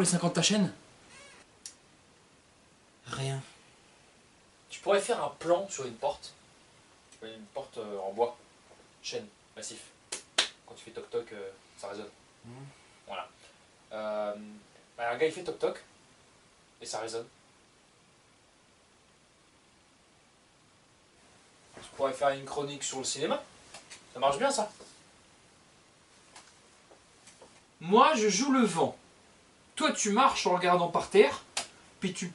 les 50 de ta chaîne? Rien. Tu pourrais faire un plan sur une porte. Une porte en bois. Chaîne, massif. Quand tu fais toc toc, ça résonne. Voilà. Un gars il fait toc toc. Et ça résonne. Tu pourrais faire une chronique sur le cinéma. Ça marche bien ça. Moi je joue le vent. Toi tu marches en regardant par terre. Puis tu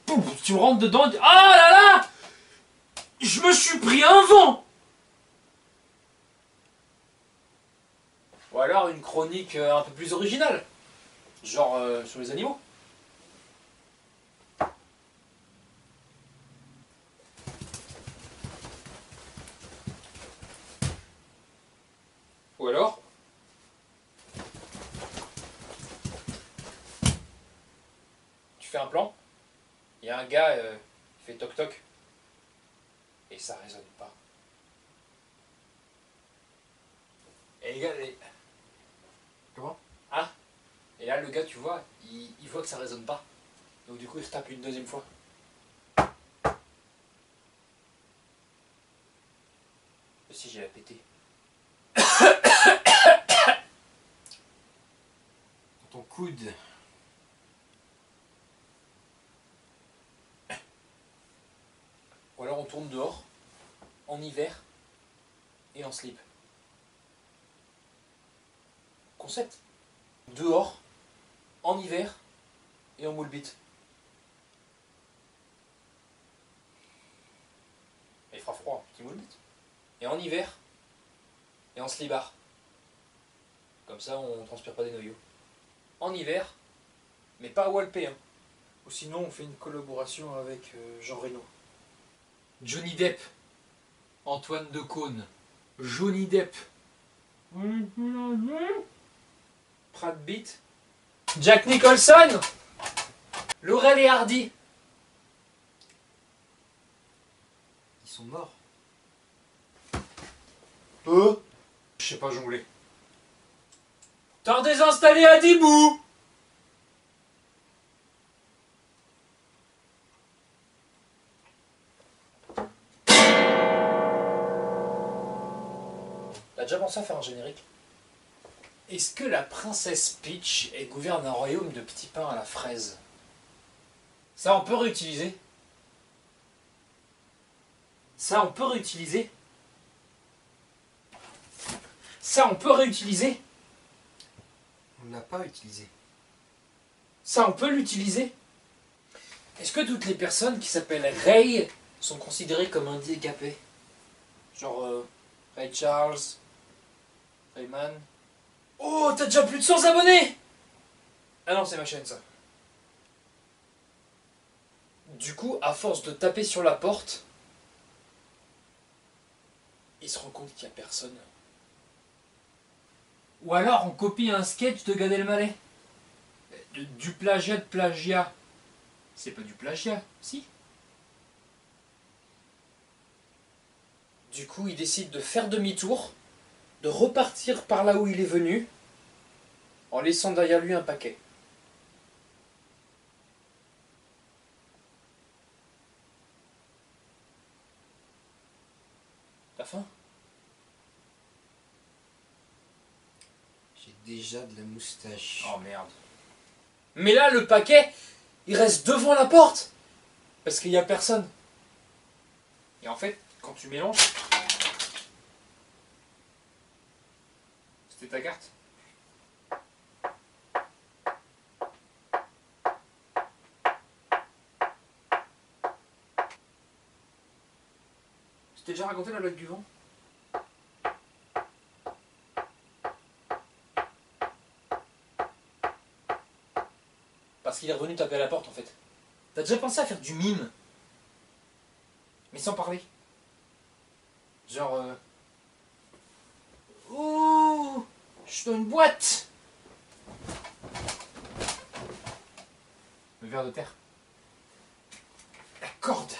rentres dedans et tu dis ah là là, je me suis pris un vent. Ou alors une chronique un peu plus originale. Genre sur les animaux. Ou alors tu fais un plan, il y a un gars qui fait toc toc et ça résonne pas. Et les gars, comment? Ah. Et là le gars tu vois, il voit que ça résonne pas. Donc du coup il retape une deuxième fois. Et si j'ai la pété. Ton coude. Ou alors on tourne dehors, en hiver, et en slip. Concept. Dehors, en hiver, et en moule bite. Il fera froid, petit moule bite. Et en hiver, et en slibard. Comme ça on transpire pas des noyaux. En hiver, mais pas à Walpé. Hein. Ou sinon on fait une collaboration avec Jean Reno. Johnny Depp, Antoine Decaune, Johnny Depp, Brad Pitt, Jack Nicholson, Laurel et Hardy. Ils sont morts. Je sais pas jongler. T'as désinstallé Adibou. T'as déjà pensé à faire un générique? Est-ce que la princesse Peach gouverne un royaume de petits pains à la fraise? Ça on peut réutiliser. Ça on peut réutiliser. Ça on peut réutiliser. On l'a pas utilisé. Ça on peut l'utiliser. Est-ce que toutes les personnes qui s'appellent Ray sont considérées comme handicapées? Genre Ray Charles, Rayman. Oh, t'as déjà plus de 100 abonnés! Ah non, c'est ma chaîne ça. Du coup, à force de taper sur la porte, il se rend compte qu'il n'y a personne. Ou alors on copie un sketch de Gad Elmaleh. Du plagiat de plagiat. C'est pas du plagiat, si. Du coup, il décide de faire demi-tour, de repartir par là où il est venu, en laissant derrière lui un paquet. T'as faim? J'ai déjà de la moustache. Oh merde. Mais là, le paquet, il reste devant la porte, parce qu'il n'y a personne. Et en fait, quand tu mélanges... C'était ta carte? Je t'ai déjà raconté la blague du vent? Parce qu'il est revenu taper à la porte en fait. T'as déjà pensé à faire du mime? Mais sans parler. Genre... Ouh, je suis dans une boîte. Le ver de terre. La corde.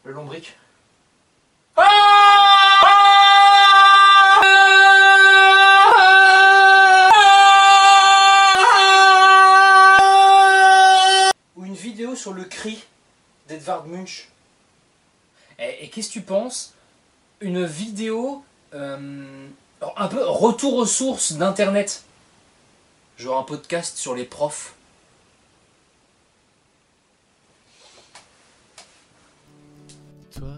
Le lombric. Ah sur le cri d'Edvard Munch. Et qu'est-ce que tu penses? Une vidéo un peu retour aux sources d'internet. Genre un podcast sur les profs. Toi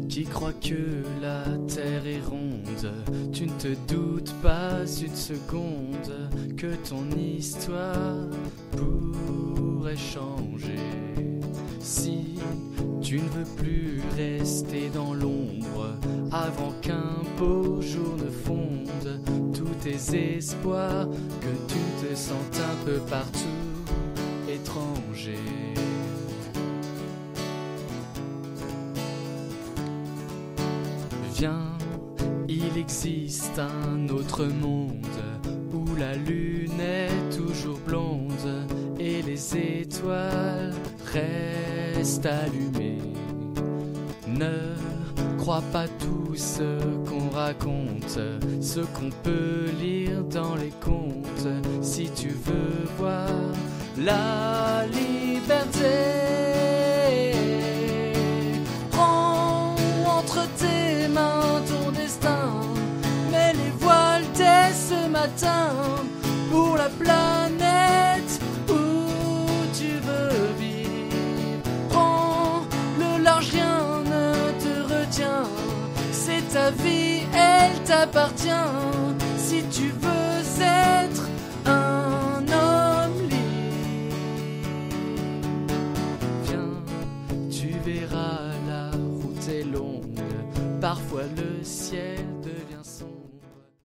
qui crois que la terre est ronde, tu ne te doutes pas une seconde que ton histoire pourrait changer. Si tu ne veux plus rester dans l'ombre avant qu'un beau jour ne fonde tous tes espoirs, que tu te sentes un peu partout étranger. Viens, il existe un autre monde où la lune est toujours blonde et les étoiles restent allumées. Ne crois pas tout ce qu'on raconte, ce qu'on peut lire dans les contes. Si tu veux voir la liberté, prends entre tes mains ton destin, mets les voiles dès ce matin pour la planète où tu veux vivre. Prends le large, rien ne te retient, c'est ta vie, elle t'appartient. Si tu veux être un homme libre, viens, tu verras, la route est longue, parfois le ciel devient sombre.